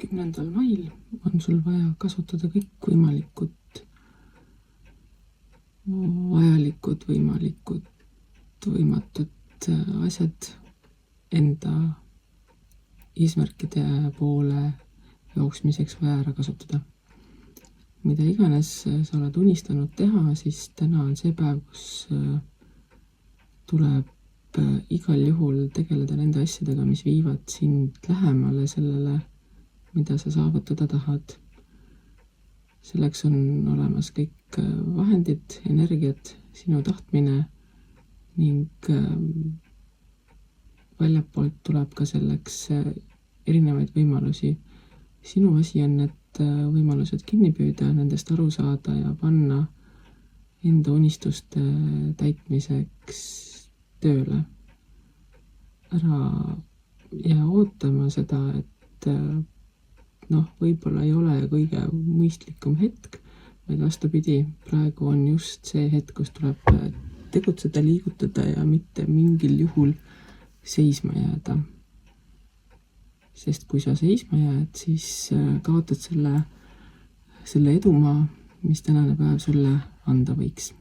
10. mail on sul vaja kasutada kõik vajalikud, võimalikud, võimatud asjad enda eesmärkide poole jooksmiseks vaja ära kasutada. Mida iganes sa oled unistanud teha, siis täna on see päev, kus tuleb igal juhul tegeleda nende asjadega, mis viivad sind lähemale sellele, mida sa saavutada tahad. Selleks on olemas kõik vahendid, energiat, sinu tahtmine ning väljapoolt tuleb ka selleks erinevaid võimalusi. Sinu asi on need võimalused kinni püüda, nendest aru saada ja panna enda unistuste täitmiseks tööle. Ära jää ootama seda, et võib-olla ei ole kõige mõistlikum hetk, vaid vastupidi, praegu on just see hetk, kus tuleb tegutseda, liigutada ja mitte mingil juhul seisma jääda. Sest kui sa seisma jääd, siis kaotad selle edumaa, mis tänane päev sulle anda võiks.